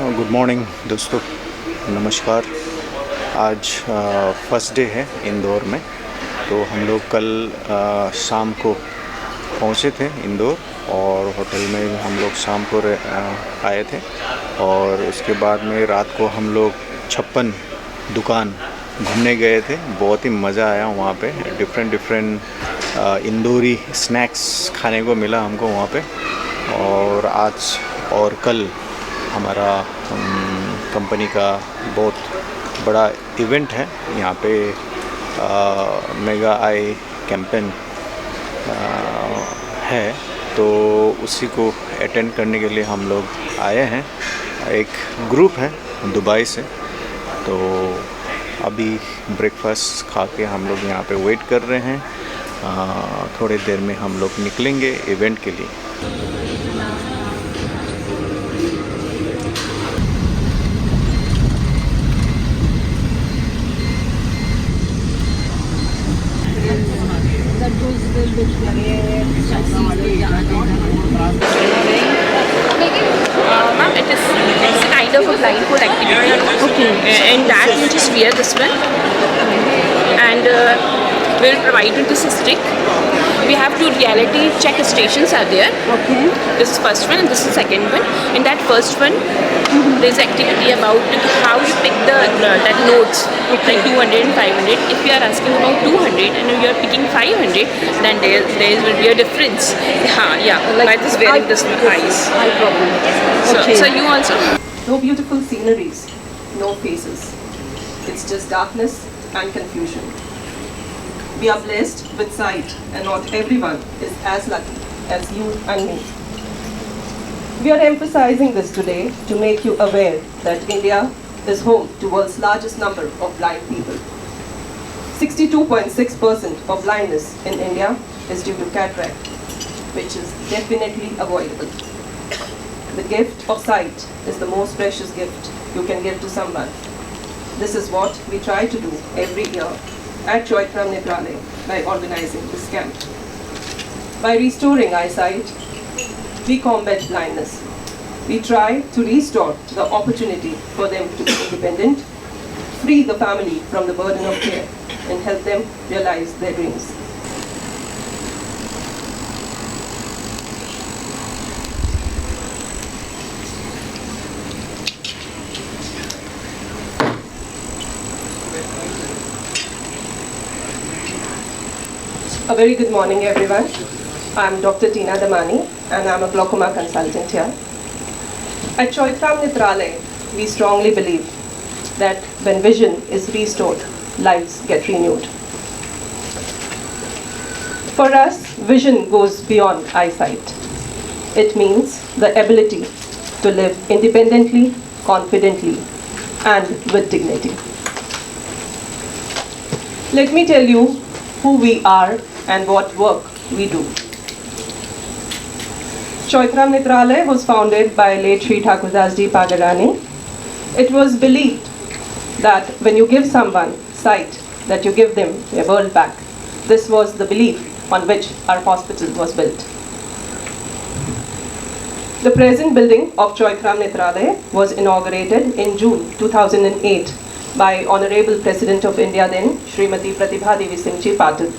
Good morning दोस्तों, नमस्कार। आज फर्स्ट डे है इंदौर में। तो हम लोग कल शाम को पहुँचे थे इंदौर और होटल में हम लोग शाम को आए थे। और उसके बाद में रात को हम लोग 56 दुकान घूमने गए थे। बहुत ही मज़ा आया वहाँ पे। डिफरेंट इंदौरी स्नैक्स खाने को मिला हमको वहाँ पे। और आज और कल हमारा कंपनी का बहुत बड़ा इवेंट है यहाँ पे। मेगा आई कैंपेन है, तो उसी को अटेंड करने के लिए हम लोग आए हैं। एक ग्रुप है दुबई से। तो अभी ब्रेकफास्ट खा के हम लोग यहाँ पे वेट कर रहे हैं। थोड़ी देर में हम लोग निकलेंगे इवेंट के लिए। Ma'am, it's kind of a blindfold activity. Okay. And that you just wear this one, and we'll provide you this stick. We have two reality check stations are there. Okay. This is first one and this is second one. In that first one, there's activity about how you pick that notes, like 200 and 500. If you are asking about 200 and you are picking 500, then there will be a difference. Yeah, like by this wearing this eyes. Eye problem. Okay. So you also. No beautiful sceneries, no faces. It's just darkness and confusion. We are blessed with sight, and not everyone is as lucky as you and me. We are emphasizing this today to make you aware that India is home to world's largest number of blind people. 62.6% of blindness in India is due to cataract, which is definitely avoidable. The gift of sight is the most precious gift you can give to someone. This is what we try to do every year at Choitram Netralaya by organizing this camp. By restoring eyesight, we combat blindness. We try to restore the opportunity for them to be independent, free the family from the burden of care, and help them realize their dreams. A very good morning, everyone. I'm Dr. Tina Damani, and I'm a glaucoma consultant here. At Choitram Netralaya, we strongly believe that when vision is restored, lives get renewed. For us, vision goes beyond eyesight. It means the ability to live independently, confidently, and with dignity. Let me tell you who we are and what work we do. Choitram Netralaya was founded by late Sri Thakurdas Ji Pagarani. It was believed that when you give someone sight, that you give them their world back. This was the belief on which our hospital was built. The present building of Choitram Netralaya was inaugurated in June 2008 by Honorable President of India then, Srimati Pratibha Devi Singh Ji Patil.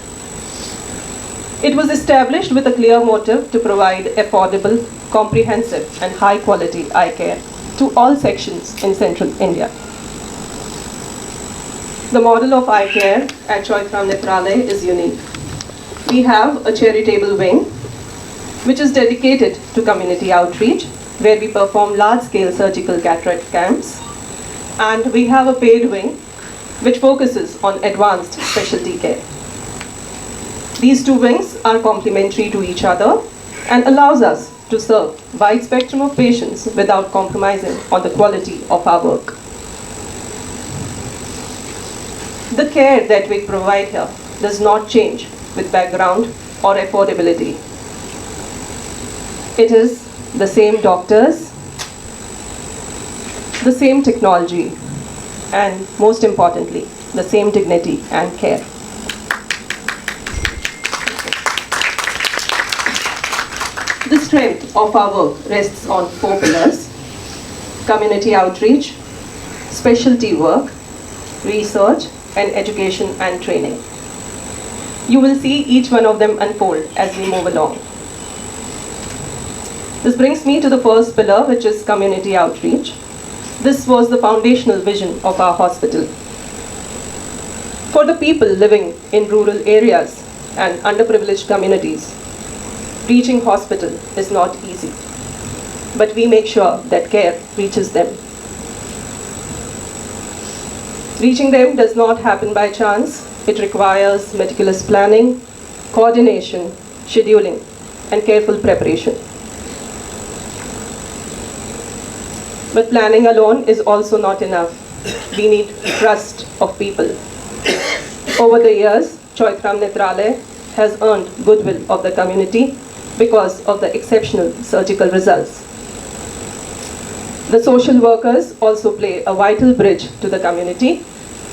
It was established with a clear motive to provide affordable, comprehensive and high quality eye care to all sections in central India. The model of eye care at Choitram Netralaya is unique. We have a charitable wing which is dedicated to community outreach, where we perform large-scale surgical cataract camps, and we have a paid wing which focuses on advanced specialty care. These two wings are complementary to each other and allows us to serve wide spectrum of patients without compromising on the quality of our work. The care that we provide here does not change with background or affordability. It is the same doctors, the same technology, and most importantly, the same dignity and care. The strength of our work rests on 4 pillars: community outreach, specialty work, research, and education and training. You will see each one of them unfold as we move along. This brings me to the first pillar, which is community outreach. This was the foundational vision of our hospital. For the people living in rural areas and underprivileged communities, reaching hospital is not easy, but we make sure that care reaches them. Reaching them does not happen by chance. It requires meticulous planning, coordination, scheduling, and careful preparation. But planning alone is also not enough. We need trust of people. Over the years, Choithram Netralaya has earned goodwill of the community because of the exceptional surgical results. The social workers also play a vital bridge to the community.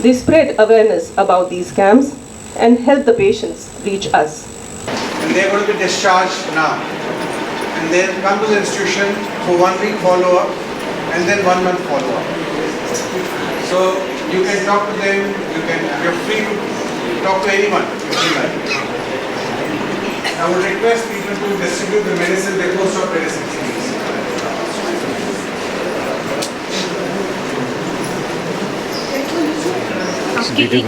They spread awareness about these camps and help the patients reach us. And they're going to be discharged now. And they'll come to the institution for 1 week follow-up and then 1 month follow-up. So you can talk to them, you're free to talk to anyone if you like. I would request people to distribute the medicine, the course of medicine. आपके एक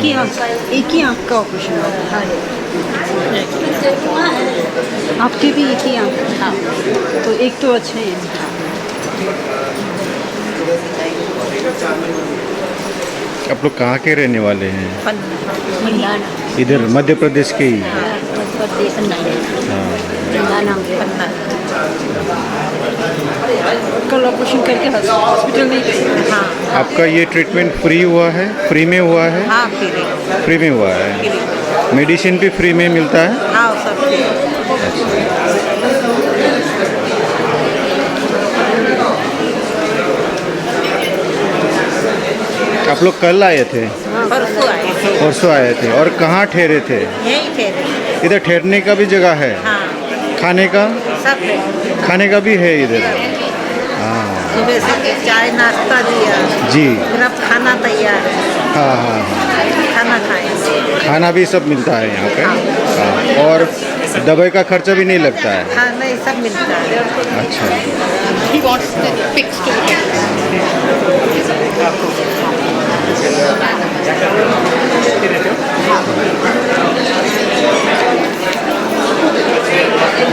ही आँख का operation हुआ था। आपके भी एक ही आँख था, तो एक तो अच्छे हैं। आप लोग कहाँ के रहने वाले हैं? इधर मध्य प्रदेश के ही? कल ऑपरेशन करके हॉस्पिटल नहीं गए। हाँ। आपका ये ट्रीटमेंट फ्री हुआ है? फ्री में हुआ है? हाँ, फ्री में हुआ है। मेडिसिन भी फ्री में मिलता है? हाँ, सब फ्री। आप लोग कल आए थे? परसों आए थे। और कहाँ ठहरे थे? यहीं ठहरे। इधर ठहरने का भी जगह है? हाँ। खाने का? सब है। खाने का भी है इधर? हाँ। सुबह से चाय नाश्ता दिया जी। फिर अब खाना तैयार है। हाँ हाँ हाँ। खाना खाएंगे। खाना भी सब मिलता है यहाँ पे? हाँ। और दवाई का खर्चा भी नहीं लगता है? हाँ, नहीं, सब मिलता है। अच्छा।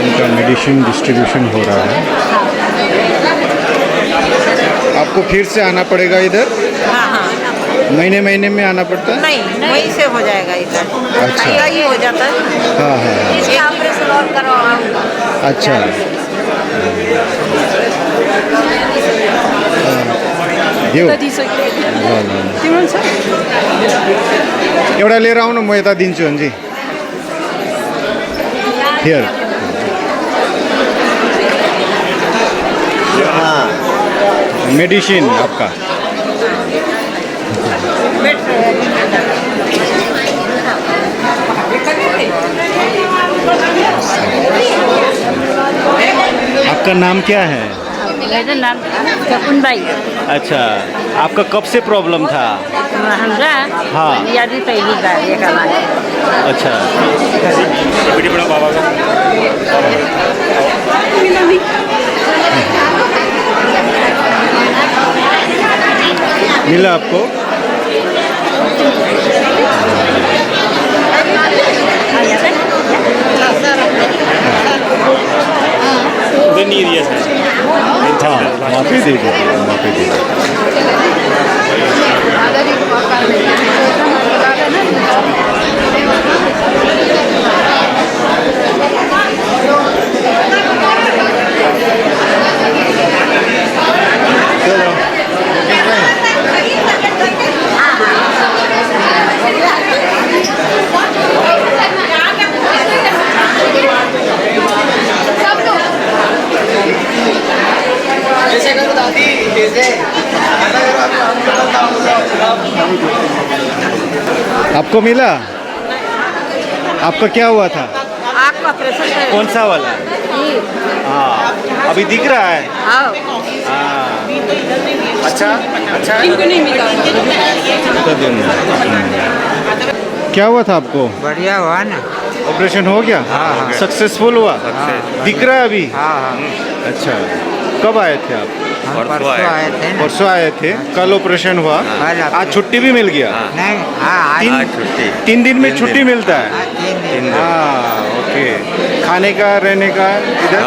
इनका मेडिसिन डिस्ट्रीब्यूशन हो रहा है। आपको फिर से आना पड़ेगा इधर? हाँ, हाँ। महीने महीने में आना पड़ता है? नहीं, वहीं से हो जाएगा इधर। अच्छा। ही हो जाता है। हाँ हाँ। इसका ऑपरेशन और करवाऊंगा। अच्छा। देऊ एउटा लिएर आउनु, म यता दिन्छु अन्जी। हियर मेडिसिन आपका। आपका नाम क्या है? मेरा नाम कपुन भाई। अच्छा, आपका कब से प्रॉब्लम था? हमरा हाँ। याद पहली बार ये करना है। अच्छा। मिला आपको? उधर नहीं दिया सर। हाँ, वहाँ पे दे दीजिए, वहाँ पे दे दीजिए। आपको मिला? आपका क्या हुआ था? आँख इसको ऑपरेशन कर कौन सा वाला है? हाँ, अभी दिख रहा है। हाँ हाँ, अच्छा अच्छा है। इनको नहीं मिला। क्या हुआ था आपको? बढ़िया हुआ ना। ऑपरेशन हो गया? हाँ। सक्सेसफुल हुआ? दिख रहा है अभी? हाँ हाँ अच्छा, कब आए थे आप? हम परसों आए थे ना। परसों आए थे, कल ऑपरेशन हुआ, कल आज छुट्टी भी मिल गया। नहीं हाँ आज छुट्टी 3 दिन में छुट्टी मिलता है। हाँ, 3 दिन हाँ ओके, खाने का रहने का इधर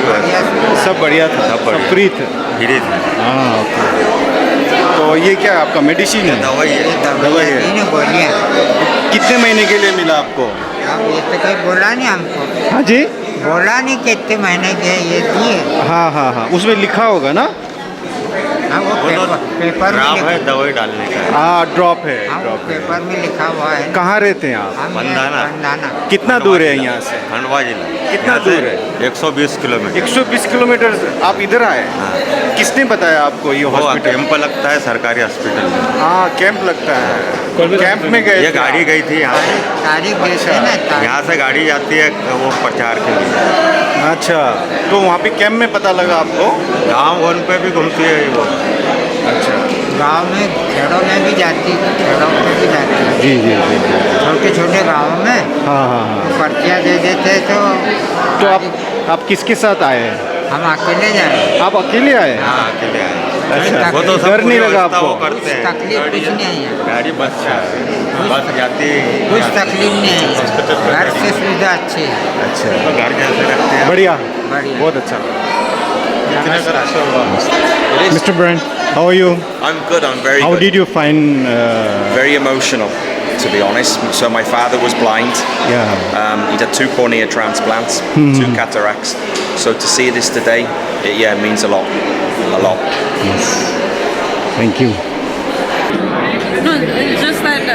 बढ़िया से। सब बढ़िया था, सब फ्री थे। हाँ ओके, तो ये क्या है आपका मेडिसिन है? दवाई है। नहीं बोलिए कितने महीने के लिए मिला आपको? अब ये तो कोई बोला नहीं हमको, हाँ जी, बोला नहीं कितने महीने के ये दिए। हाँ हाँ हाँ, उसमें लिखा होगा ना? हाँ वो पेपर में लिखा, दवाई डालने का है। हाँ ड्रॉप है, हाँ वो ड्रॉप है। पेपर में लिखा हुआ है। कहाँ रहते हैं आप? हम ये बंदाना। बंदाना। कितना दूर है यहाँ से? खंडवा जिला। कितना यहाँ से दूर है? 120 किलोमीटर। 120 किलोमीटर से आप इधर आए? किसने बताया आपको ये वो हॉस्पिटल? कैंप लगता है सरकारी हॉस्पिटल में। हाँ कैंप लगता है, कैंप में गए ये थे गाड़ी आप? गई थी यहाँ से, तारीख देते हैं ना तारीख। यहाँ से गाड़ी जाती है वो प्रचार के लिए। अच्छा, तो वहाँ पे कैंप में पता लगा आपको? गाँव वन पे भी घूमती है वो। अच्छा गांव में खेड़ों में भी जाती है, खेड़ों में भी जाती है, जी जी जी जी। छोटे छोटे गाँवों में हाँ हाँ हाँ, पर्चियाँ दे देते तो आप किसके साथ आए हैं? हम अकेले जाए। आप अकेले आए हैं? हाँ अकेले आए। अच्छा, वो तो सब डर नहीं पूरी लगा व्यवस्था वो आपको? करते हैं। तकलीफ कुछ नहीं है, गाड़ी बस जाती है। कुछ तकलीफ नहीं है, घर से सुविधा अच्छी है। अच्छा, तो घर जैसे रखते हैं। बढ़िया, बढ़िया। बहुत अच्छा। Mr. Brand, how are you? I'm good, I'm very How good. did you find? Very emotional, to be honest. So my father was blind. Yeah. He'd had 2 cornea transplants, 2 cataracts. So to see this today, it means a lot. A lot. Yes. Thank you. No, it's just that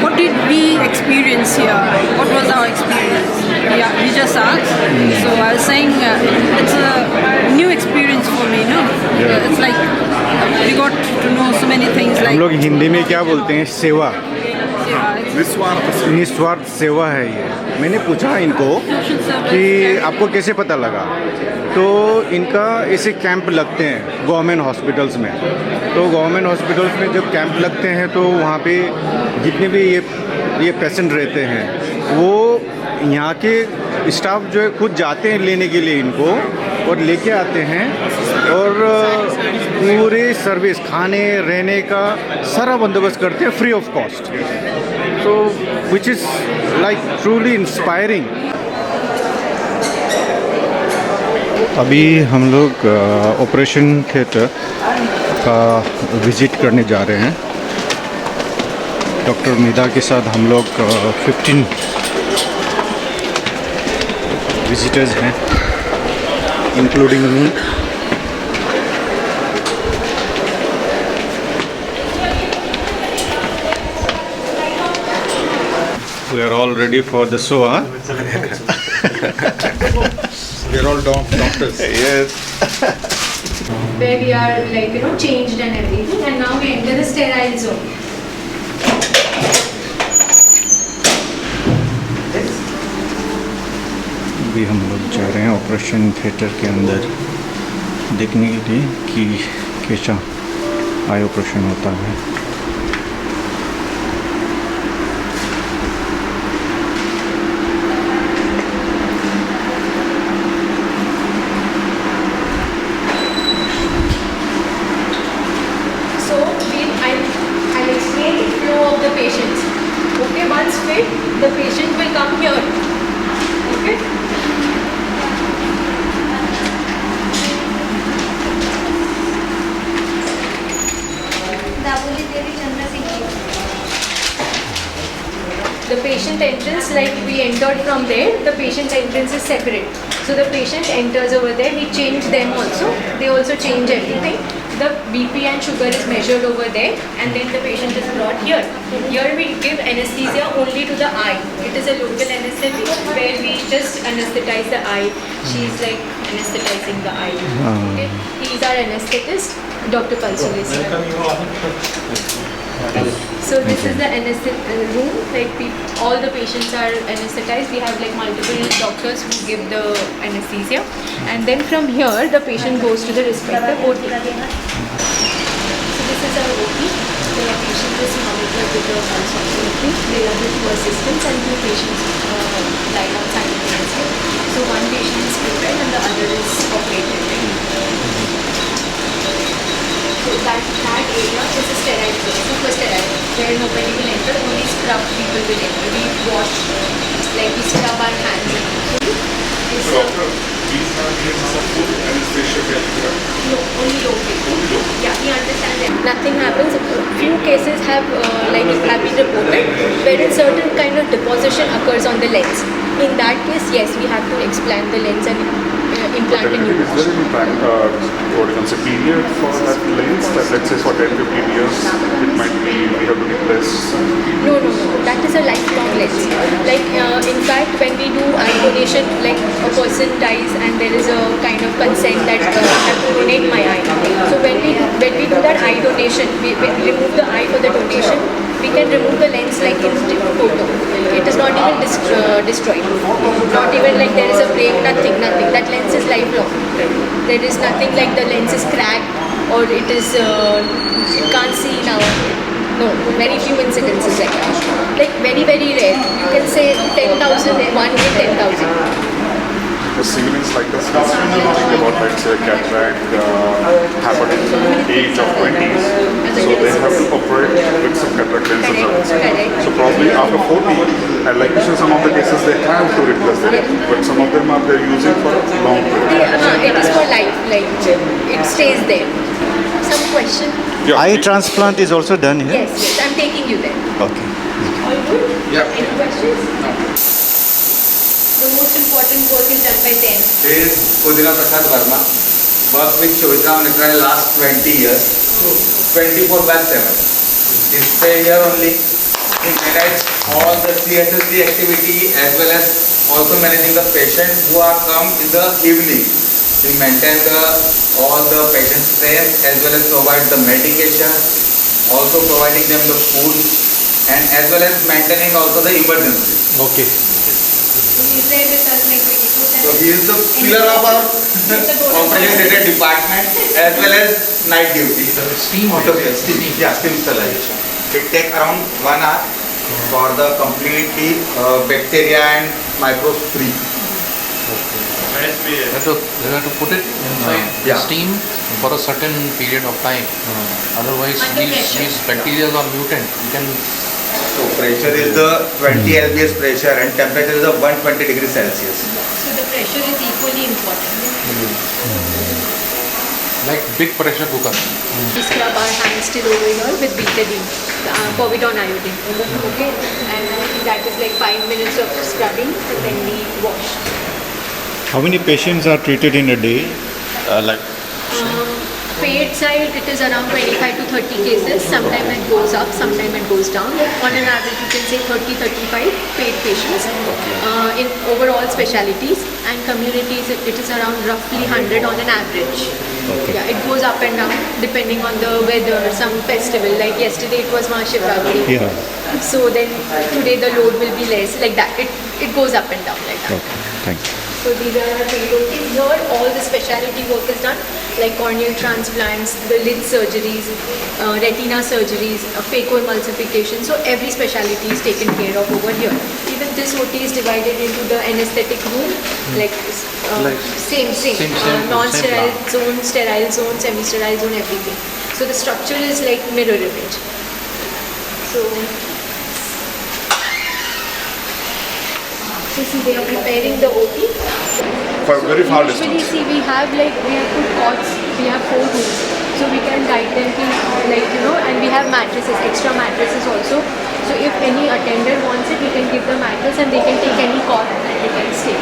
what did we experience here? What was our experience? Yeah, we just asked. So I was saying it's a new experience for me, no? It's like we got to know so many things हम like लोग हिंदी में क्या बोलते हैं? सेवा, it's निस्वार्थ सेवा है ये। मैंने पूछा इनको कि आपको कैसे पता लगा, तो इनका ऐसे कैंप लगते हैं गवर्नमेंट हॉस्पिटल्स में। तो गवर्नमेंट हॉस्पिटल्स में जब कैंप लगते हैं तो वहाँ पे जितने भी ये पेशेंट रहते हैं वो यहाँ के स्टाफ जो है खुद जाते हैं लेने के लिए इनको और लेके आते हैं, और पूरे सर्विस खाने रहने का सारा बंदोबस्त करते हैं free of cost. So which is like truly inspiring. अभी हम लोग ऑपरेशन थिएटर का विज़िट करने जा रहे हैं। डॉक्टर मिदा के साथ हम लोग 15 विजिटर्स हैं, including me. We are all ready for the show, huh? We are all doctors. Yes. where we are changed and everything, and now we enter the sterile zone. अभी हम लोग जा रहे हैं ऑपरेशन थिएटर के अंदर देखने के लिए कि कैसा आई ऑपरेशन होता है। So I'll explain the flow of the patients. Okay, once fit, the patient will come here. Okay. The patient entrance, like we entered from there, the patient entrance is separate. So the patient enters over there, we change them also. They also change everything. The BP and sugar is measured over there, and then the patient is brought here. Here we give anesthesia only to the eye. It is a local anesthetic where we just anesthetize the eye. She's like anesthetizing the eye. Okay. He is our anesthetist, Dr. Palsulis. So this is the room. Like all the patients are anesthetized. We have like multiple doctors who give the anesthesia, and then from here the patient goes to the respective OT. So this is our OT. The patient is monitored with the pulse oximetry. There are the 2 assistants and 2 patients lie down simultaneously. So one patient is prepared and the other is operated. So that area is a sterile zone, super sterile, where nobody will enter, only scrub people will enter. We wash, like we scrub our hands. These are cases of full anesthesia care. No, only local. Yeah, we understand that. Nothing happens. Few cases have been reported wherein certain kind of deposition occurs on the lens. In that case, yes, we have to explant the lens and implant a new one. Is there any time, period for that lens? That let's say for 10-15 years, it might be we have to replace. No. That is a lifelong lens. Like in fact, when we do eye donation, like a person dies and there is a kind of consent that I have to donate my eye. So when we do that eye donation, we remove the eye for the donation. We can remove the lens like in photo. It is not even destroyed. Not even like there is a break. Nothing. That lens is lifelong. There is nothing like the lens is cracked or it is you can't see now. No, very few incidences like that. Like very rare. You can say 10,000, 1 in 10,000. The ceilings like this, think about let's say cataract happened in the age of 20s. So they have to operate with some cataract lenses also. So probably after 40, and like you said, some of the cases they have to replace them, but some of them are they're using for a long period. It is for life, like it stays there. Some question? Eye transplant is also done here? Yes, I'm taking you there. Okay. All good? Yeah. Any questions? No. The most important work is done by them. Is Pudina Prasad Verma. Work with Chovitram Nitrai last 20 years. 24/7. He stay here only. He manage all the CSSD activity as well as also managing the patients who are come in the evening. We maintain all the patient stays as well as provide the medication, also providing them the food and as well as maintaining also the emergency. Okay. He's there with us like 24/7. So he is the pillar of our operation department as well as night duty. Steam sterilization. It takes around 1 hour for the completely bacteria and microbes free. They have to put it inside steam for a certain period of time. Otherwise, these bacteria are mutant. You can. So pressure is the 20 lbs pressure and temperature is the 120 degrees Celsius. So the pressure is equally important. Like big pressure cooker. We scrub our hands till over here with betadine, povidone iodine. Okay, and that is like 5 minutes of scrubbing and then we wash. How many patients are treated in a day? Paid side, it is around 25 to 30 cases. Sometimes it goes up, sometimes it goes down. On an average, you can say 30-35 paid patients in overall specialities, and communities, it is around roughly 100 on an average. Okay. Yeah, it goes up and down depending on the weather, some festival. Like yesterday, it was Mahashivratri. Yeah. So then today the load will be less. Like that, it goes up and down like that. Okay, thank you. So these are our paid OTs. Here all the specialty work is done, like corneal transplants, the lid surgeries, retina surgeries, phacoemulsification. So every specialty is taken care of over here. Even this OT is divided into the anesthetic room, like same non-sterile zone, sterile zone, semi-sterile zone, everything. So the structure is like mirror image. So see, they are preparing the OT. For very far Usually, distance. see, we have put cots, we have 4 rooms, so we can guide them to, and we have mattresses, extra mattresses also. So if any attendant wants it, we can give the mattress and they can take any cot and they can stay.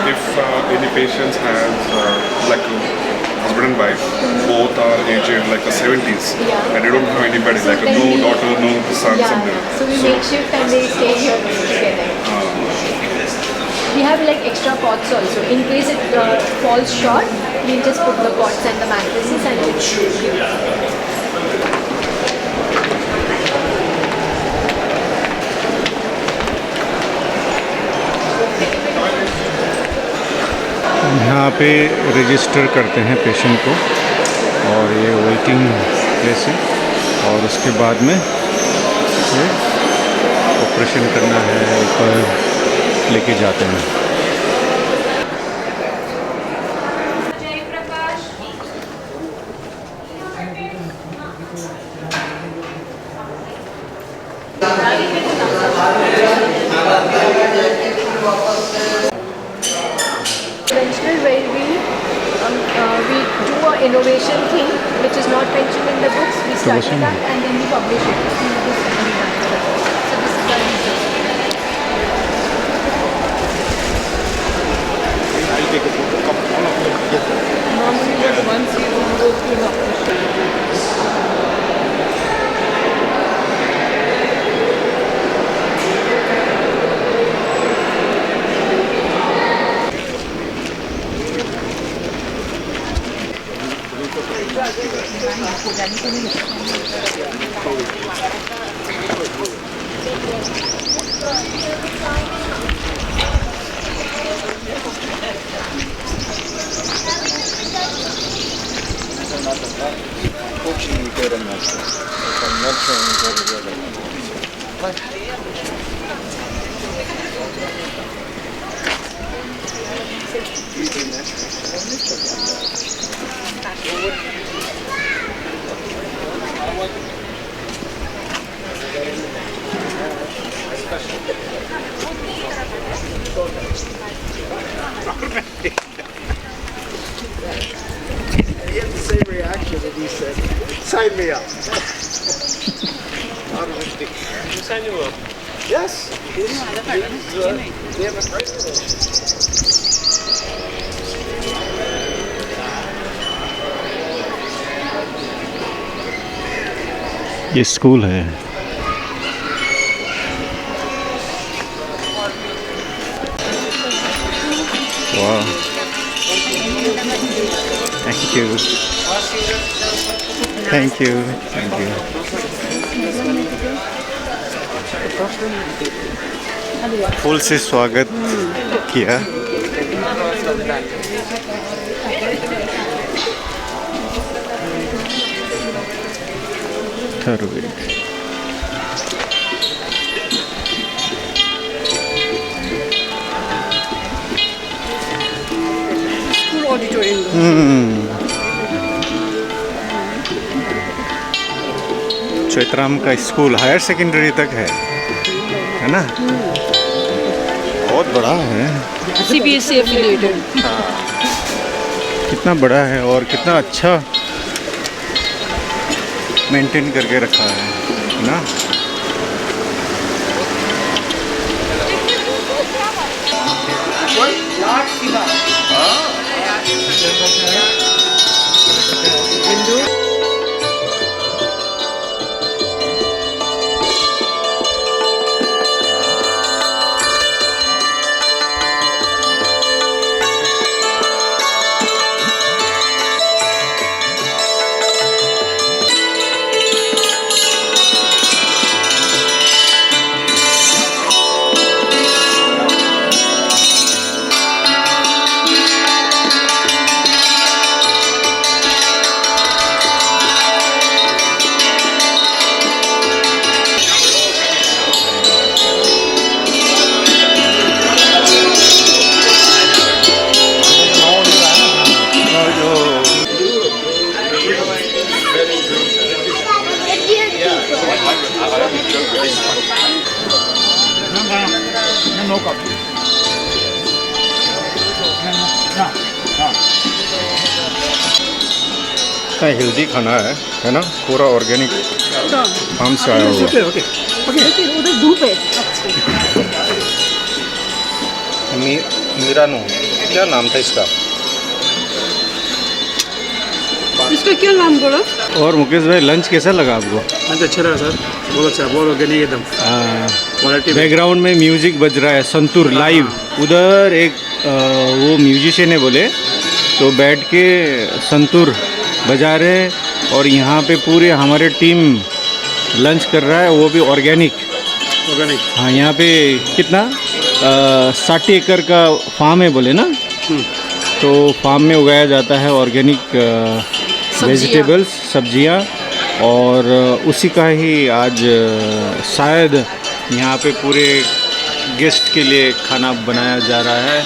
If any patients has like husband and wife, both are aged like the 70s, and they don't have anybody, like no daughter, no son, something. So we make shift and they stay here together. We have like extra cots also. In case it falls short, we just put the cots and the mattresses and it's पे register करते हैं patient को और ये waiting place है और उसके बाद में ये ऑपरेशन करना है, ऊपर लेके जाते हैं। Conventional where we do an innovation thing which is not mentioned in the books. We study that and then we publish it. So this is our research. I'll take a photo. Normally once you go through the operation. Unfortunately, we don't know. I'm not sure very well. He had the same reaction when he said, sign me up. You sign you up? Yes. They have a great relationship. ये school है। वाह, thank you, thank you, thank you. फूल से स्वागत किया। School auditorium. Chaitram का school higher secondary तक है ना? बहुत बड़ा है। CBSE affiliated. कितना बड़ा है और कितना अच्छा मेंटेन करके रखा है ना? इतना हेल्दी खाना है ना? पूरा ऑर्गेनिक फार्म से आया हुआ। उधर धूप है। मीरानू, क्या नाम था इसका? इसका क्या नाम बोला? और मुकेश भाई, लंच कैसा लगा आपको? लंच अच्छा रहा सर, बहुत अच्छा, बहुत ऑर्गेनिक एकदम। बैकग्राउंड में म्यूजिक बज रहा है, संतूर लाइव। उधर एक वो म्यूजिशियन है बोले, तो बैठ के संतूर बजा रहे हैं और यहाँ पे पूरे हमारे टीम लंच कर रहा है, वो भी ऑर्गेनिक। हाँ, यहाँ पे कितना 60 एकड़ का फार्म है बोले ना? तो फार्म में उगाया जाता है ऑर्गेनिक वेजिटेबल्स, सब्जियां, और उसी का ही आज शायद यहाँ पे पूरे गेस्ट के लिए खाना बनाया जा रहा है,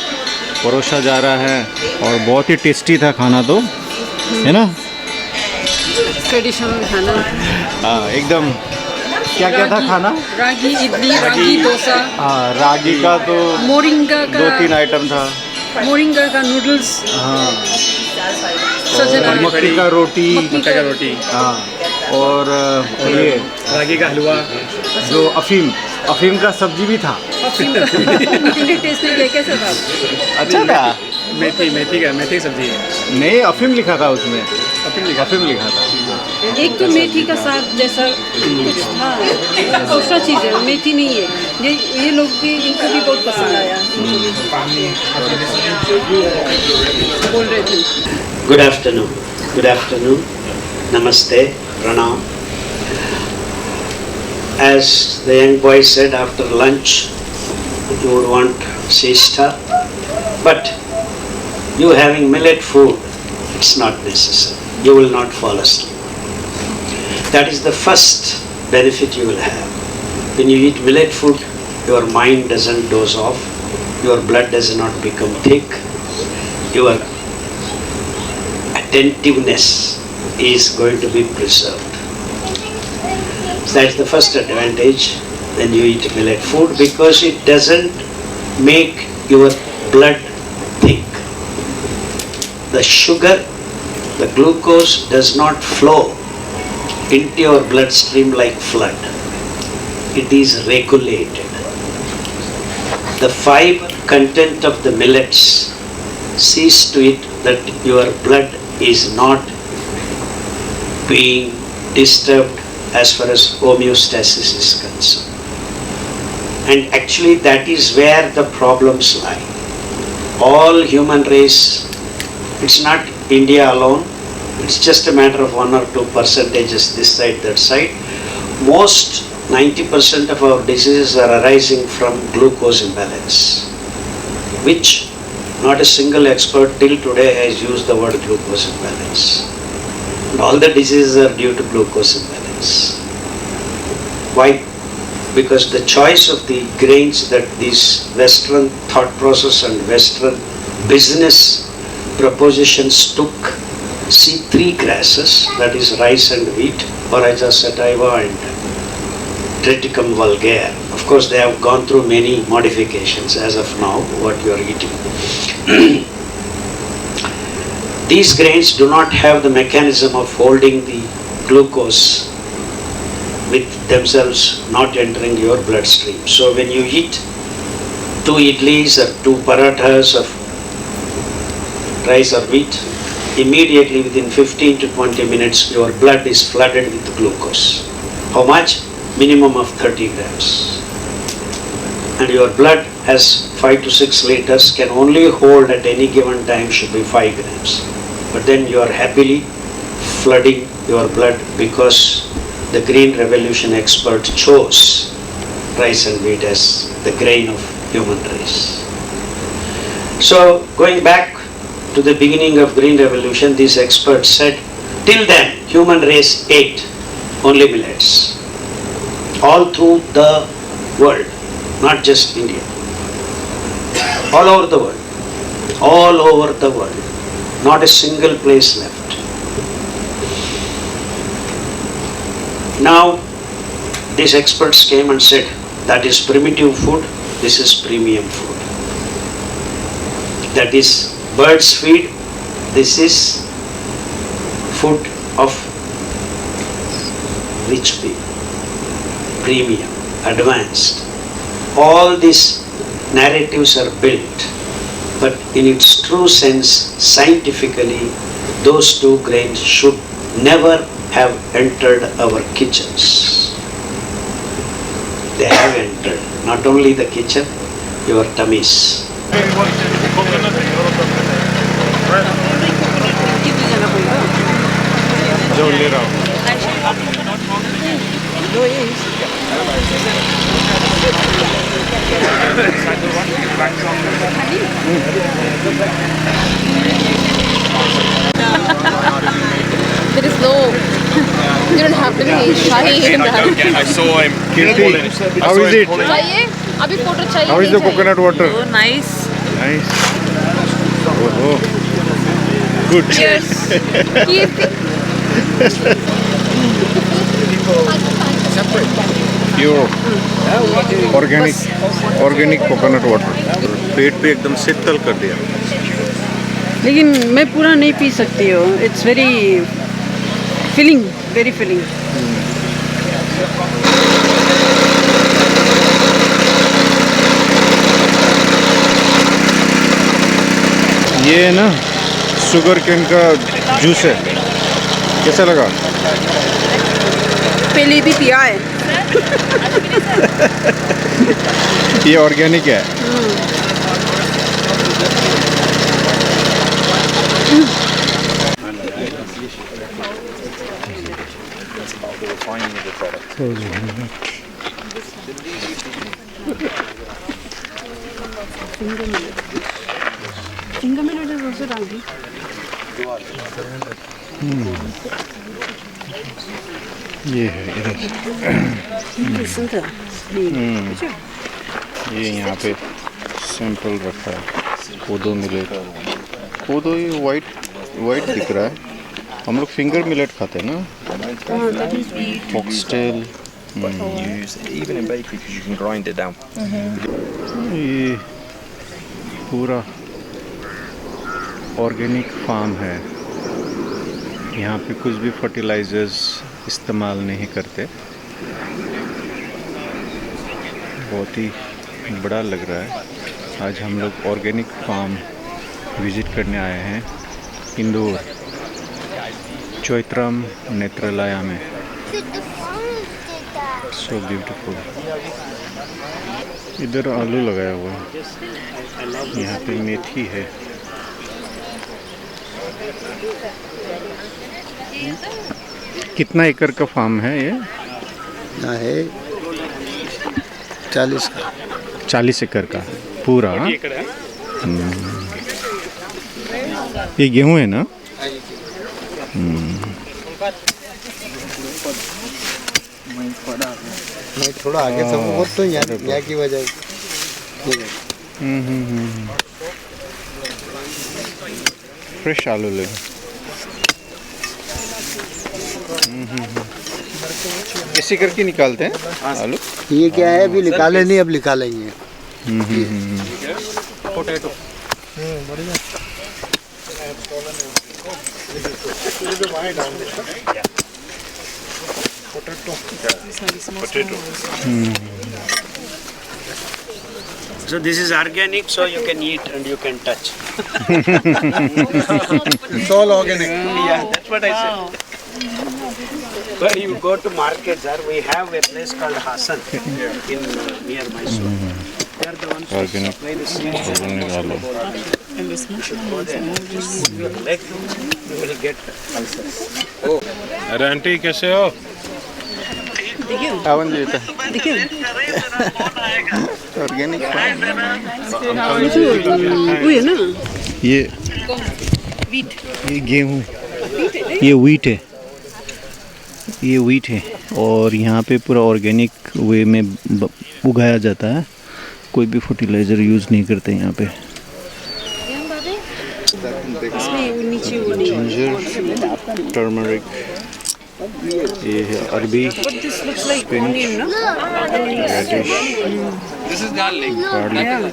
परोसा जा रहा है, और बहुत ही टेस्टी था खाना तो, है ना? ट्रेडिशनल खाना। हाँ एकदम। क्या क्या था खाना? रागी इडली, रागी डोसा। हाँ, रागी का तो मोरिंगा का 2-3 आइटम था। मोरिंगा का नूडल्स। हाँ, सजना और मक्की का रोटी। हाँ, और ये रागी का हलवा, जो अफीम का सब्जी भी था। मैंने टेस्ट नहीं किया, कैसा था? अच्छा था। मेथी की सब्जी है। नहीं, अफीम लिखा था उसमें। अफीम लिखा था। एक तो मेथी का साग जैसा कुछ था, दूसरा चीज़ है, मेथी नहीं है। ये लोग भी, इनको भी बहुत पसंद आया। बोल रहे थे। Good afternoon, namaste, pranam. As the young boy said, after lunch you would want siesta, but you having millet food, it's not necessary. You will not fall asleep. That is the first benefit you will have. When you eat millet food, your mind doesn't doze off, your blood does not become thick, your attentiveness is going to be preserved. So that's the first advantage when you eat millet food, because it doesn't make your blood thick. The sugar, the glucose does not flow into your bloodstream like flood. It is regulated. The fiber content of the millets sees to it that your blood is not being disturbed as far as homeostasis is concerned. And actually that is where the problems lie. All human race, it's not India alone, it's just a matter of 1 or 2 percentages this side, that side. Most 90% of our diseases are arising from glucose imbalance, which not a single expert till today has used the word glucose imbalance. And all the diseases are due to glucose imbalance. Why? Because the choice of the grains that this Western thought process and Western business propositions took, see 3 grasses, that is rice and wheat, Boragia sativa and Triticum vulgare. Of course they have gone through many modifications as of now, what you are eating. These grains do not have the mechanism of holding the glucose with themselves not entering your bloodstream. So when you eat 2 idlis or 2 parathas of rice or wheat, immediately within 15 to 20 minutes your blood is flooded with glucose. How much? Minimum of 30 grams. And your blood has 5 to 6 liters, can only hold at any given time should be 5 grams. But then you are happily flooding your blood because the Green Revolution expert chose rice and wheat as the grain of human race. So going back to the beginning of Green Revolution, these experts said, till then human race ate only millets. All through the world, not just India. All over the world. All over the world. Not a single place left. Now, these experts came and said, that is primitive food, this is premium food. That is bird's feed, this is food of rich people. Premium, advanced. All these narratives are built, but in its true sense, scientifically, those 2 grains should never have entered our kitchens. They have entered not only the kitchen, your tummies. जो ले रहा हूँ। There is no. You don't have to be shy in that. I saw him. How is it? चाहिए? अभी photo चाहिए? How is the coconut water? Oh, nice. Nice. Oh, good. Cheers. Pure organic coconut water. पेट भी एकदम शीतल कर दिया। लेकिन मैं पूरा नहीं पी सकती हूँ. It's very filling, very filling. ये है ना शुगर केन का जूस है. कैसा लगा? पहले भी पिया है. ये ऑर्गेनिक है. Finger millet is also done. ये है इधर. ये यहाँ पे सैंपल रखा है. कोदो मिलेट. कोदो ये वाइट दिख रहा है. हम लोग फिंगर मिलेट खाते हैं ना. Foxtail. Even in bakery, because you can grind it down. ये पूरा ऑर्गेनिक फार्म है. यहाँ पे कुछ भी फर्टिलाइजर्स इस्तेमाल नहीं करते. बहुत ही बड़ा लग रहा है. आज हम लोग ऑर्गेनिक फार्म विजिट करने आए हैं इंदौर चैत्रम नेत्रालया में. So beautiful. इधर आलू लगाया हुआ है. यहाँ पे मेथी है. कितना एकड़ का फार्म है ये? ना है 40 का. 40 एकड़ का पूरा. ये गेहूं है ना? मैं थोड़ा आगे समझ तो यहाँ की वजह. फ्रेश आलू ले. ऐसे करके निकालते हैं आलू. ये क्या है? अभी निकाले नहीं, अब निकालेंगे. पोटैटो. बढ़िया. Potato. So this is organic, so you can eat and you can touch. It's all organic. Yeah, that's what I said. But you go to markets, we have a place called Hassan in near Mysore. They are the ones who supply the seeds. And this much you will get ulcers. अरे aunty कैसे हो? आवन देता है. Organic ये गेहूँ. ये wheat है. ये वीट है और यहाँ पे पूरा ऑर्गेनिक वे में उगाया जाता है. कोई भी फर्टिलाइज़र यूज़ नहीं करते यहाँ पे. Ginger, turmeric. ये है अरबी. This is garlic.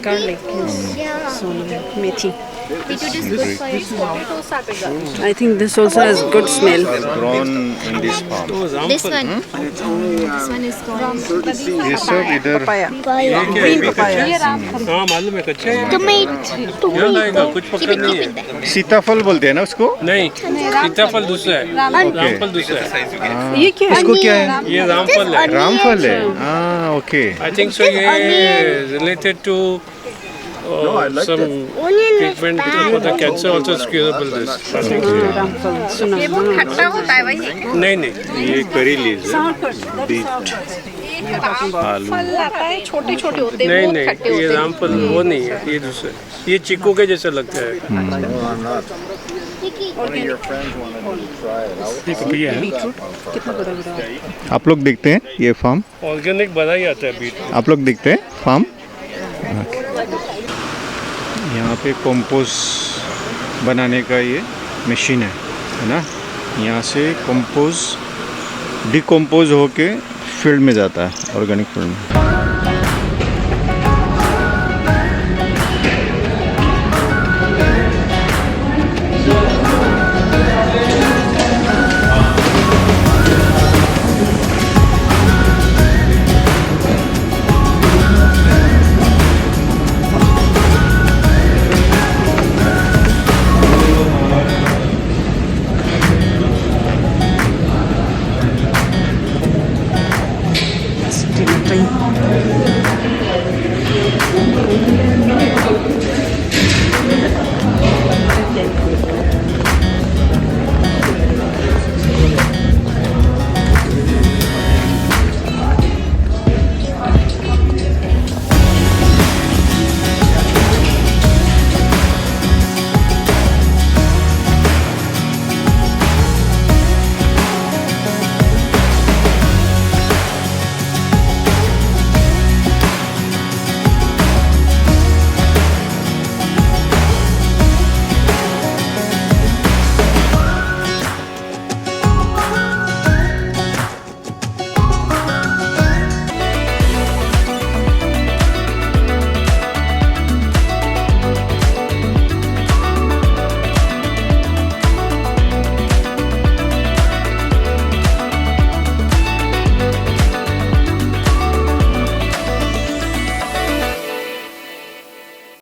Garlic. So methi. It is good for its potato sapega. I think this also has good smell. Grown in this farm. This one. This one is called ये सब इधर Green papaya. हाँ मालूम है कच्चे. tomato. यहाँ लाएगा कुछ पकड़ नहीं है. सीताफल बोलते हैं ना उसको? नहीं सीताफल दूसरा है. रामफल दूसरा है. ये क्या है? इसको क्या है? ये रामफल है. रामफल है. हाँ ओके. I think so ये related to some treatment for the cancer also is curable this. ये बहुत खट्टा होता है भाई नहीं ये करी लीजिए फल आता है छोटे छोटे होते हैं बहुत खट्टे ये रामफल वो नहीं है, ये दूसरे ये चीकू के जैसे लगता है। आप लोग देखते हैं ये फार्म ऑर्गेनिक बना ही आता है बीट। आप लोग देखते हैं फार्म। यहाँ पे कंपोस्ट बनाने का ये मशीन है ना। यहाँ से कंपोस्ट डिकम्पोज होके फील्ड में जाता है, ऑर्गेनिक फील्ड में।